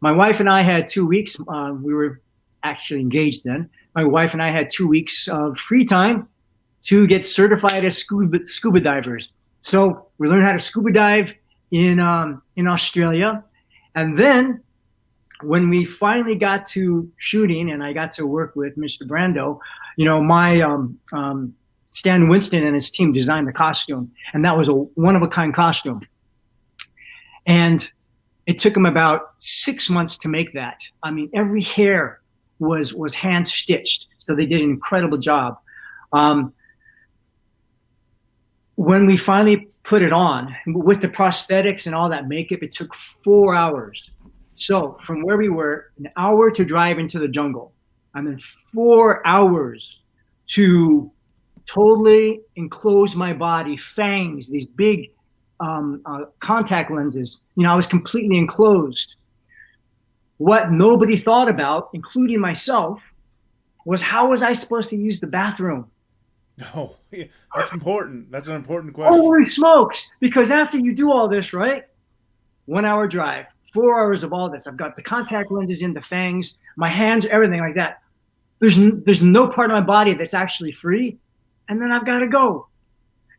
A: my wife and I had 2 weeks. We were actually engaged then. My wife and I had 2 weeks of free time to get certified as scuba divers. So we learned how to scuba dive in Australia. And then when we finally got to shooting and I got to work with Mr. Brando, my Stan Winston and his team designed the costume, and that was a one-of-a-kind costume. And it took them about 6 months to make that. I mean, every hair was hand-stitched, so they did an incredible job. When we finally put it on, with the prosthetics and all that makeup, it took 4 hours. So from where we were, an hour to drive into the jungle, and then 4 hours to totally enclose my body, fangs, these big contact lenses. I was completely enclosed. What nobody thought about, including myself, was how was I supposed to use the bathroom?
C: Oh, yeah, that's important. That's an important question.
A: Holy smokes! Because after you do all this, right? 1 hour drive, 4 hours of all this. I've got the contact lenses in, the fangs, my hands, everything like that. There's no part of my body that's actually free. And then I've got to go.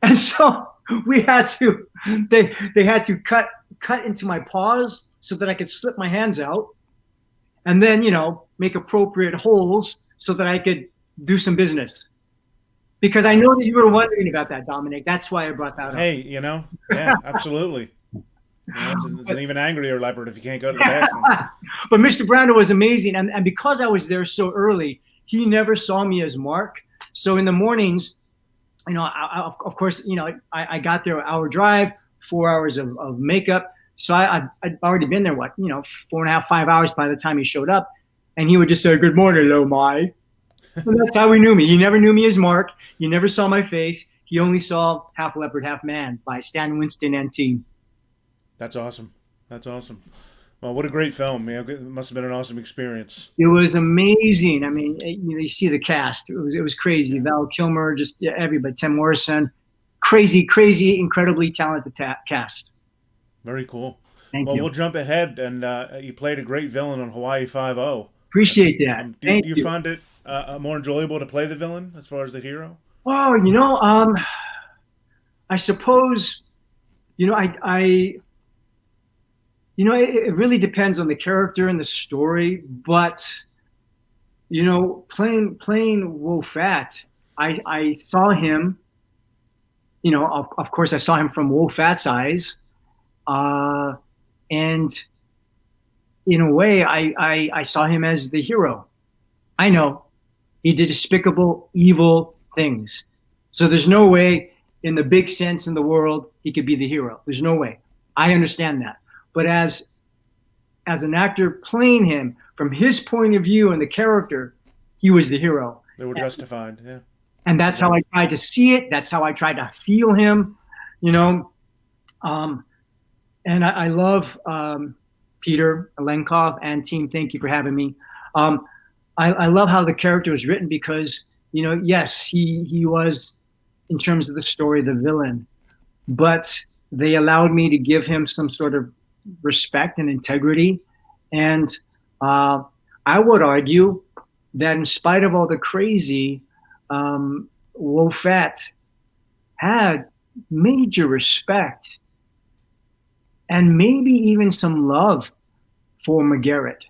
A: And so we had to, they had to cut into my paws so that I could slip my hands out, and then, make appropriate holes so that I could do some business. Because I know that you were wondering about that, Dominic. That's why I brought that up.
C: Hey, yeah, absolutely. It's an even angrier leopard if you can't go to the bathroom.
A: But Mr. Brando was amazing. And because I was there so early, he never saw me as Mark. So in the mornings, of course, I got there an hour drive, 4 hours of makeup. So I'd already been there, 4.5, 5 hours by the time he showed up. And he would just say, "Good morning, Lo Mai." And that's how he knew me. He never knew me as Mark. He never saw my face. He only saw Half Leopard, Half Man by Stan Winston and team.
C: That's awesome. That's awesome. Well, what a great film. It must have been an awesome experience.
A: It was amazing. I mean, you see the cast. It was crazy. Val Kilmer, just everybody. Tim Morrison. Crazy, incredibly talented cast.
C: Very cool.
A: Thank you.
C: We'll jump ahead, and you played a great villain on Hawaii Five-0.
A: Appreciate that.
C: Do you find it more enjoyable to play the villain as far as the hero?
A: Oh, I suppose, it really depends on the character and the story. But, playing Wo Fat, I saw him, of course I saw him from Wo Fat's eyes. And in a way, I saw him as the hero. I know he did despicable, evil things. So there's no way in the big sense in the world he could be the hero. There's no way. I understand that. But as an actor playing him from his point of view and the character, he was the hero.
C: They were justified, yeah.
A: And that's how I tried to see it. That's how I tried to feel him, And I love Peter Lenkov and team. Thank you for having me. I love how the character was written because, yes, he was, in terms of the story, the villain, but they allowed me to give him some sort of respect and integrity. And I would argue that in spite of all the crazy, Wo Fat had major respect and maybe even some love for McGarrett.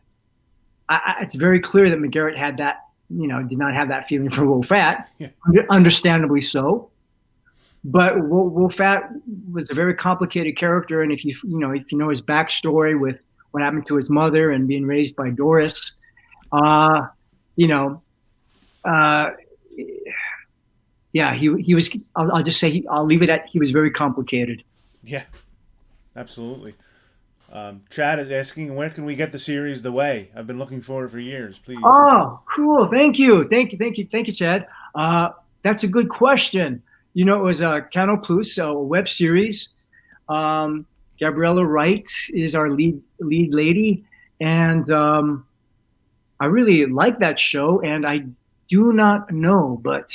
A: It's very clear that McGarrett had that, did not have that feeling for Wo Fat, yeah. Understandably so. But Wo Fat was a very complicated character, and if you know his backstory with what happened to his mother and being raised by Doris, yeah, he was. I'll just say I'll leave it at he was very complicated.
C: Yeah, absolutely. Chad is asking, where can we get the series The Way? I've been looking for it for years. Please.
A: Oh, cool! Thank you, Chad. That's a good question. It was a Canal Plus, a web series. Gabriella Wright is our lead lady, and I really like that show. And I do not know, but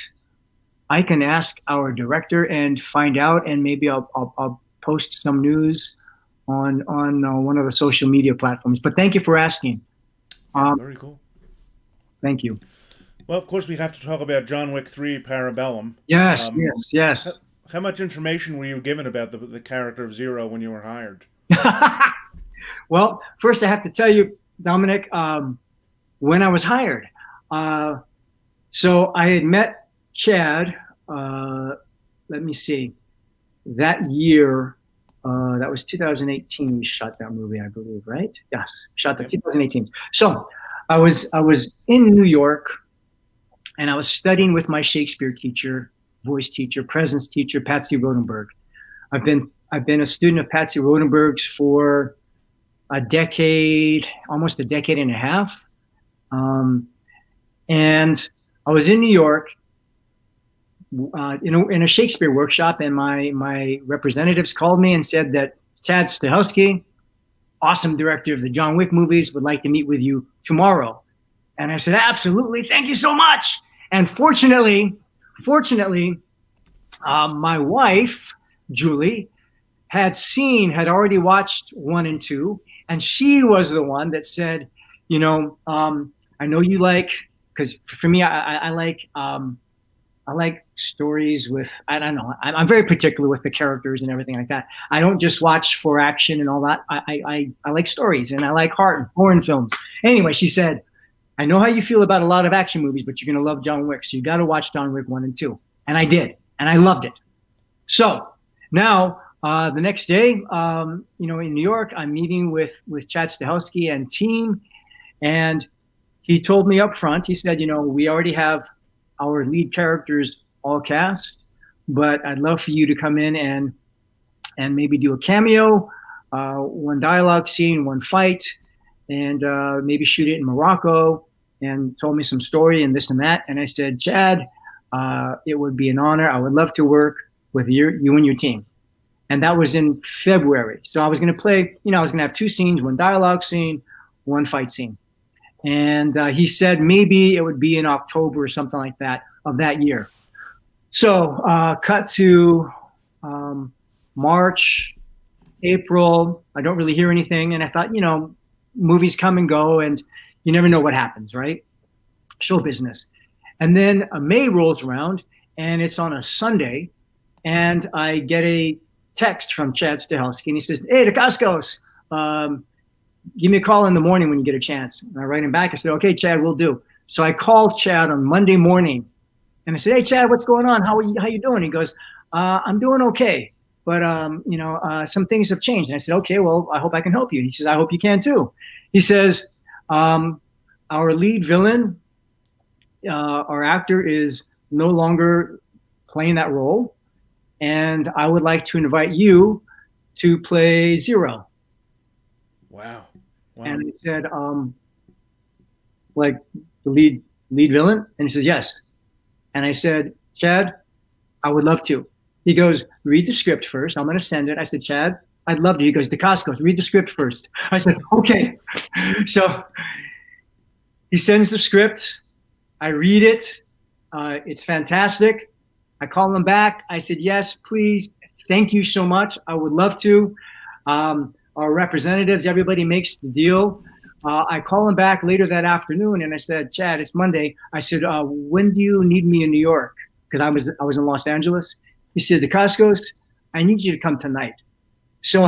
A: I can ask our director and find out, and maybe I'll post some news on one of the social media platforms. But thank you for asking.
C: Very cool.
A: Thank you.
C: Well, of course, we have to talk about John Wick 3 Parabellum.
A: Yes.
C: How much information were you given about the character of Zero when you were hired?
A: Well, first I have to tell you, Dominic, when I was hired. So I had met Chad, let me see, that year, that was 2018 we shot that movie, I believe, right? Yes, shot that 2018. So I was in New York, and I was studying with my Shakespeare teacher, voice teacher, presence teacher, Patsy Rodenberg. I've been a student of Patsy Rodenberg's for a decade, almost a decade and a half. And I was in New York, in a Shakespeare workshop, and my representatives called me and said that Chad Stahelski, awesome director of the John Wick movies, would like to meet with you tomorrow. And I said, absolutely, thank you so much. And fortunately, my wife, Julie, had already watched 1 and 2, and she was the one that said, I know you like, because for me, I like I like stories with, I don't know, I'm very particular with the characters and everything like that. I don't just watch for action and all that. I like stories, and I like heart and foreign films. Anyway, she said, I know how you feel about a lot of action movies, but you're going to love John Wick. So you got to watch John Wick 1 and 2. And I did. And I loved it. So now the next day, in New York, I'm meeting with Chad Stahelski and team. And he told me up front, he said, we already have our lead characters all cast, but I'd love for you to come in and maybe do a cameo, one dialogue scene, one fight, and maybe shoot it in Morocco, and told me some story and this and that. And I said, Chad, it would be an honor. I would love to work with you and your team. And that was in February. So I was going to play, I was going to have 2 scenes, one dialogue scene, one fight scene. And he said maybe it would be in October or something like that of that year. So cut to March, April. I don't really hear anything. And I thought, movies come and go, and you never know what happens, right? Show business. And then May rolls around, and it's on a Sunday, and I get a text from Chad Stahelski, and he says, hey, Dacascos, give me a call in the morning when you get a chance. And I write him back. I said, okay, Chad, will do. So I called Chad on Monday morning, and I said, hey, Chad, what's going on? How you doing? He goes, I'm doing okay, but some things have changed. And I said, okay, well, I hope I can help you. And he says, I hope you can too. He says, our lead villain, our actor, is no longer playing that role, and I would like to invite you to play Zero.
C: Wow.
A: And I said, like the lead villain? And he says, yes. And I said, Chad, I would love to. He goes, read the script first. I'm going to send it. I said, Chad, I'd love to. He goes, Dacascos, read the script first. I said, okay. So he sends the script. I read it. It's fantastic. I call him back. I said, yes, please. Thank you so much. I would love to. Our representatives, everybody makes the deal. I call him back later that afternoon, and I said, Chad, it's Monday. I said, when do you need me in New York? Because I was in Los Angeles. He said, Dacascos, I need you to come tonight. So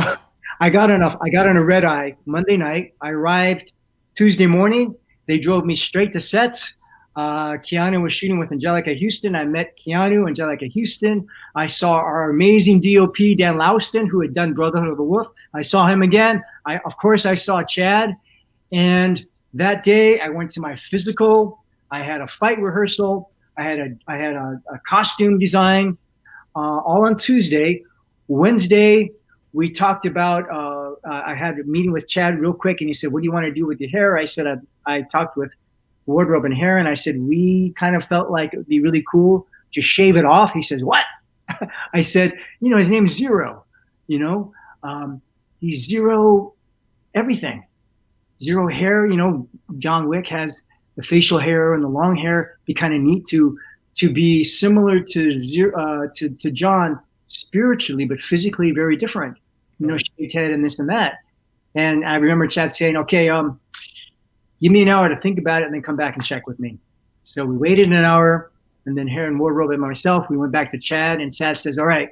A: I got on a red eye Monday night. I arrived Tuesday morning. They drove me straight to set. Keanu was shooting with Angelica Houston. I met Keanu, Angelica Houston. I saw our amazing DOP, Dan Louston, who had done Brotherhood of the Wolf. I saw him again. Of course, I saw Chad. And that day, I went to my physical. I had a fight rehearsal. I had a costume design, all on Tuesday. Wednesday, we talked about. I had a meeting with Chad real quick, and he said, "What do you want to do with your hair?" I said, "I talked with wardrobe and hair, and I said we kind of felt like it would be really cool to shave it off." He says, "What?" I said, his name's Zero. He's Zero everything. Zero hair. John Wick has the facial hair and the long hair. Be kind of neat to be similar to John spiritually, but physically very different. Shaved head and this and that. And I remember Chad saying, "Okay, give me an hour to think about it, and then come back and check with me." So we waited an hour, and then hair and wardrobe and myself, we went back to Chad, and Chad says, "All right,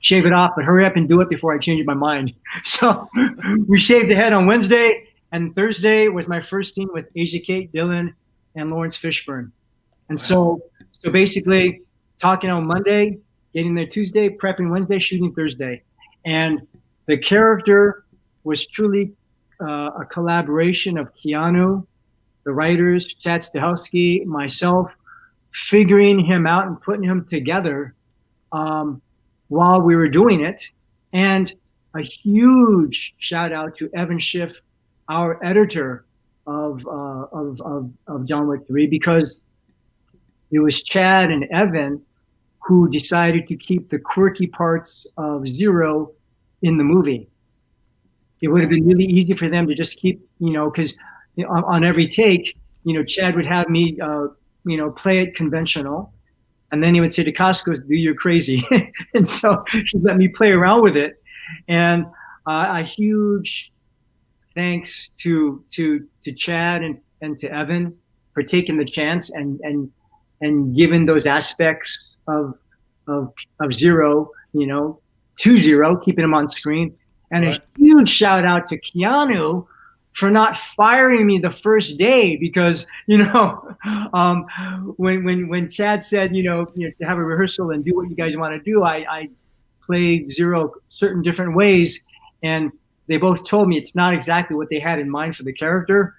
A: shave it off, but hurry up and do it before I change my mind." So we shaved the head on Wednesday, and Thursday was my first scene with Asia Kate Dillon and Lawrence Fishburne. And so basically talking on Monday, getting there Tuesday, prepping Wednesday, shooting Thursday. And the character was truly a collaboration of Keanu, the writers, Chad Stahelski, myself, figuring him out and putting him together while we were doing it. And a huge shout out to Evan Schiff, our editor of John Wick 3, because it was Chad and Evan who decided to keep the quirky parts of Zero in the movie. It would have been really easy for them to just keep, because on every take, Chad would have me, play it conventional. And then he would say to Dacascos, "Do you're crazy." And so he'd let me play around with it. And a huge thanks to Chad and to Evan for taking the chance and and given those aspects of Zero, to Zero, keeping him on screen. And
C: Right.
A: a huge shout out to Keanu for not firing me the first day, because when Chad said to have a rehearsal and do what you guys want to do, I played Zero certain different ways, and they both told me it's not exactly what they had in mind for the character,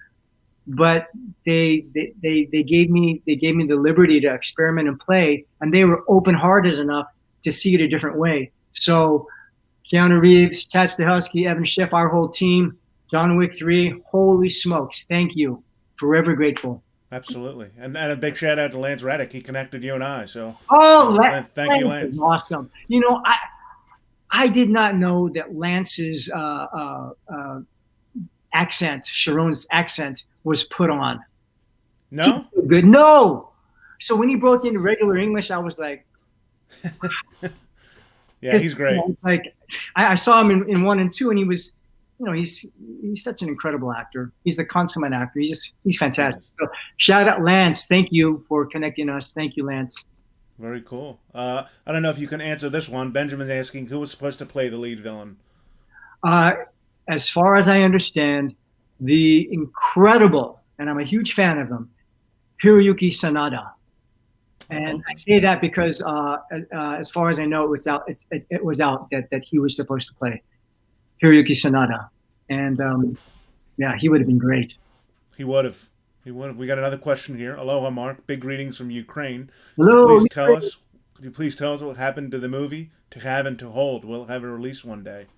A: but they gave me the liberty to experiment and play, and they were open-hearted enough to see it a different way. So Keanu Reeves, Chad Stahelski, Evan Schiff, our whole team, John Wick 3, holy smokes, thank you. Forever grateful.
C: Absolutely. And a big shout out to Lance Reddick. He connected you and I. So
A: Thank you,
C: Lance.
A: Awesome. I did not know that Lance's accent, Sharon's accent, was put on.
C: No?
A: Good. No. So when he broke into regular English, I was like,
C: yeah, he's great.
A: Like I saw him in 1 and 2, and he was, he's such an incredible actor. He's the consummate actor. He's fantastic. So shout out Lance. Thank you for connecting us. Thank you, Lance.
C: Very cool. I don't know if you can answer this one. Benjamin's asking who was supposed to play the lead villain.
A: As far as I understand, the incredible, and I'm a huge fan of him, Hiroyuki Sanada. And I say that because as far as I know, it was out that he was supposed to play Hiroyuki Sanada. And yeah, he would have been great.
C: He would have. We got another question here. Aloha, Mark. Big greetings from Ukraine.
A: Hello.
C: Could you please tell us what happened to the movie To Have and To Hold? We'll have a release one day.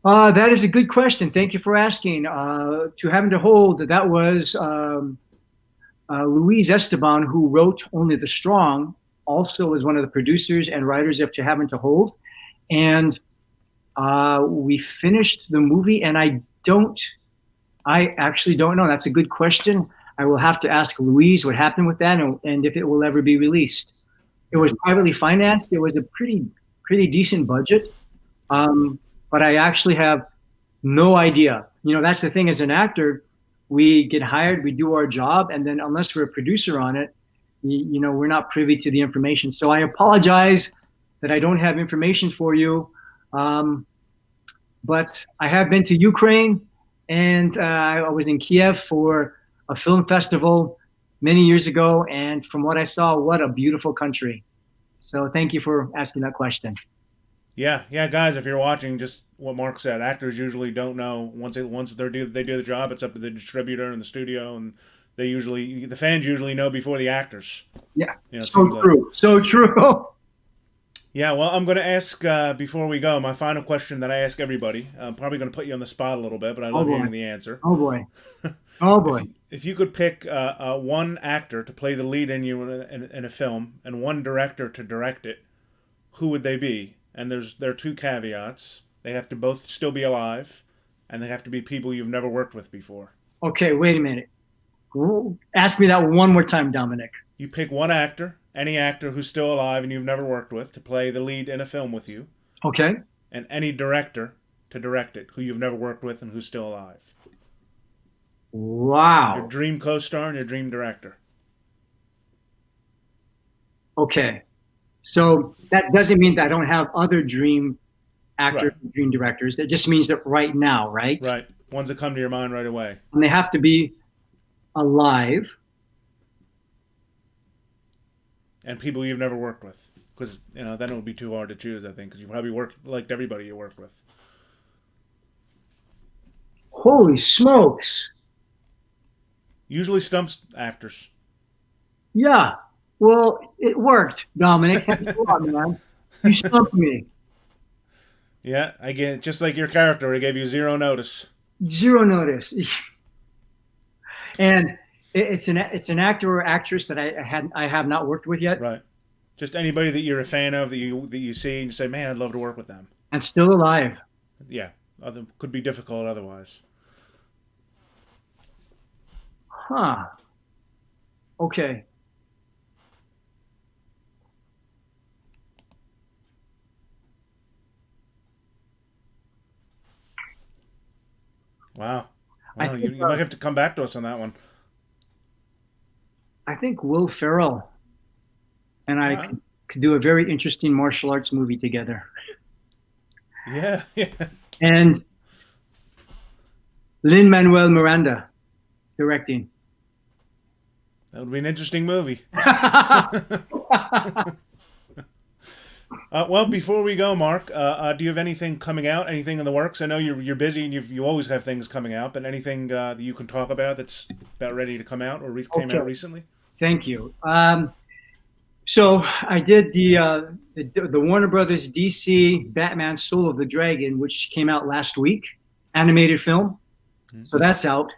A: That is a good question. Thank you for asking. To Have and To Hold, that was Luis Esteban, who wrote Only the Strong, also was one of the producers and writers of To Have and To Hold. And we finished the movie, and I actually don't know. That's a good question. I will have to ask Louise what happened with that, and if it will ever be released. It was privately financed. It was a pretty decent budget, but I actually have no idea. That's the thing. As an actor, we get hired, we do our job, and then unless we're a producer on it, we're not privy to the information. So I apologize that I don't have information for you, but I have been to Ukraine. And I was in Kiev for a film festival many years ago. And from what I saw, what a beautiful country. So thank you for asking that question.
C: Yeah, guys, if you're watching, just what Mark said, actors usually don't know once they do the job. It's up to the distributor and the studio, and the fans usually know before the actors.
A: Yeah, so true. So true.
C: Yeah, well, I'm going to ask, before we go, my final question that I ask everybody. I'm probably going to put you on the spot a little bit, but I love hearing the answer.
A: Oh, boy. Oh, boy.
C: If you could pick one actor to play the lead in a film and one director to direct it, who would they be? And there are two caveats. They have to both still be alive, and they have to be people you've never worked with before.
A: Okay, wait a minute. Ask me that one more time, Dominic.
C: You pick one actor, any actor who's still alive and you've never worked with, to play the lead in a film with you.
A: Okay.
C: And any director to direct it who you've never worked with and who's still alive.
A: Wow.
C: Your dream co-star and your dream director.
A: Okay. So that doesn't mean that I don't have other dream actors, right, dream directors. It just means that right now, right?
C: Right. Ones that come to your mind right away.
A: And they have to be alive.
C: And people you've never worked with. Because, then it would be too hard to choose, I think, because you probably liked everybody you worked with.
A: Holy smokes.
C: Usually stumps actors.
A: Yeah. Well, it worked, Dominic. Thanks a lot, man. You stumped me.
C: Yeah, I get just like your character. I gave you zero notice.
A: Zero notice. And it's an actor or actress that I have not worked with yet.
C: Right. Just anybody that you're a fan of that you see and you say, man, I'd love to work with them.
A: And still alive.
C: Yeah. Could be difficult otherwise.
A: Huh. Okay.
C: Wow. You might have to come back to us on that one.
A: I think Will Ferrell and I
C: Wow.
A: could do a very interesting martial arts movie together.
C: Yeah, yeah.
A: And Lin-Manuel Miranda directing.
C: That would be an interesting movie. Well, before we go, Mark, do you have anything coming out? Anything in the works? I know you're busy and you always have things coming out, but anything that you can talk about that's about ready to come out or came
A: Okay,
C: out recently?
A: thank you. So I did the Warner Brothers DC Batman Soul of the Dragon, which came out last week, animated film. So that's out.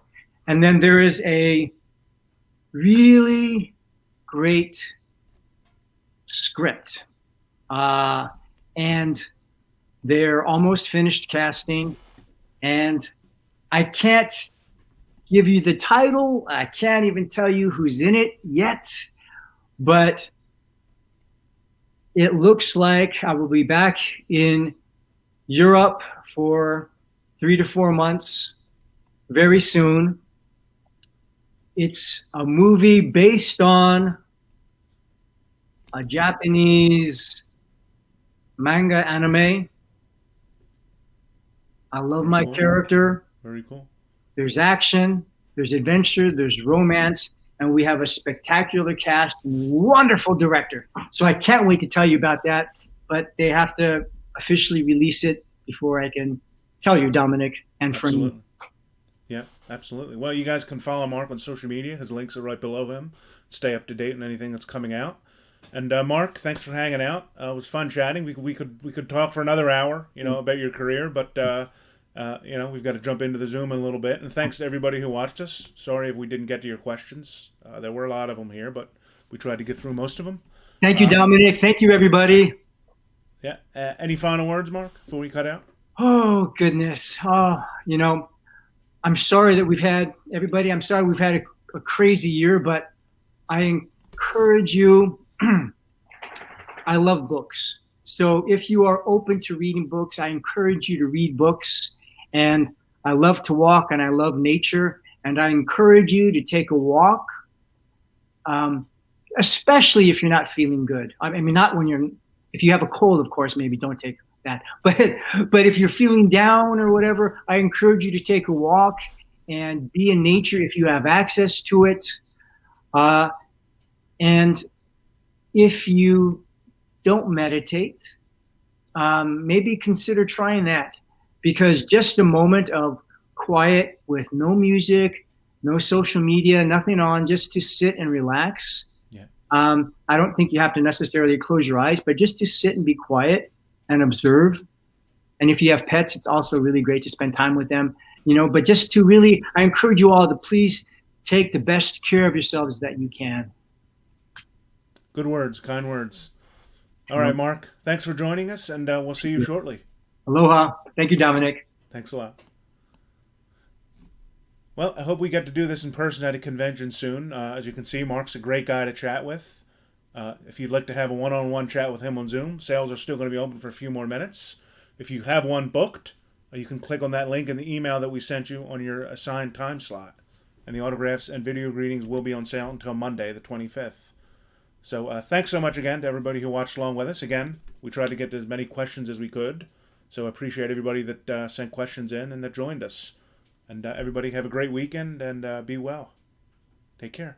A: And then there is a really great script. And they're almost finished casting. And I can't give you the title. I can't even tell you who's in it yet. But it looks like I will be back in Europe for 3 to 4 months very soon. It's a movie based on a Japanese manga anime. I love my
C: Cool.
A: character.
C: Very cool.
A: There's action, there's adventure, there's romance, and we have a spectacular cast, wonderful director. So I can't wait to tell you about that, but they have to officially release it before I can tell you, Dominic, and for me.
C: Absolutely. Yeah, absolutely. Well, you guys can follow Mark on social media. His links are right below him. Stay up to date on anything that's coming out. And Mark, thanks for hanging out. It was fun chatting. We could talk for another hour, about your career, but we've got to jump into the Zoom in a little bit. And thanks to everybody who watched us. Sorry if we didn't get to your questions. There were a lot of them here, but we tried to get through most of them.
A: Thank you, Dominic. Thank you, everybody.
C: Yeah. Any final words, Mark, before we cut out?
A: Oh, goodness. I'm sorry that we've had, everybody, I'm sorry we've had a crazy year, but I encourage you. I love books. So if you are open to reading books, I encourage you to read books. And I love to walk and I love nature. And I encourage you to take a walk, especially if you're not feeling good. I mean, not when if you have a cold, of course, maybe don't take that. But if you're feeling down or whatever, I encourage you to take a walk and be in nature if you have access to it. And if you don't meditate, maybe consider trying that, because just a moment of quiet with no music, no social media, nothing on, just to sit and relax.
C: Yeah.
A: I don't think you have to necessarily close your eyes, but just to sit and be quiet and observe. And if you have pets, it's also really great to spend time with them, but just to really, I encourage you all to please take the best care of yourselves that you can.
C: Good words, kind words. All right, Mark, thanks for joining us, and we'll see you shortly.
A: Aloha. Thank you, Dominic.
C: Thanks a lot. Well, I hope we get to do this in person at a convention soon. As you can see, Mark's a great guy to chat with. If you'd like to have a one-on-one chat with him on Zoom, sales are still going to be open for a few more minutes. If you have one booked, you can click on that link in the email that we sent you on your assigned time slot. And the autographs and video greetings will be on sale until Monday, the 25th. So thanks so much again to everybody who watched along with us. Again, we tried to get to as many questions as we could. So I appreciate everybody that sent questions in and that joined us. And everybody have a great weekend and be well. Take care.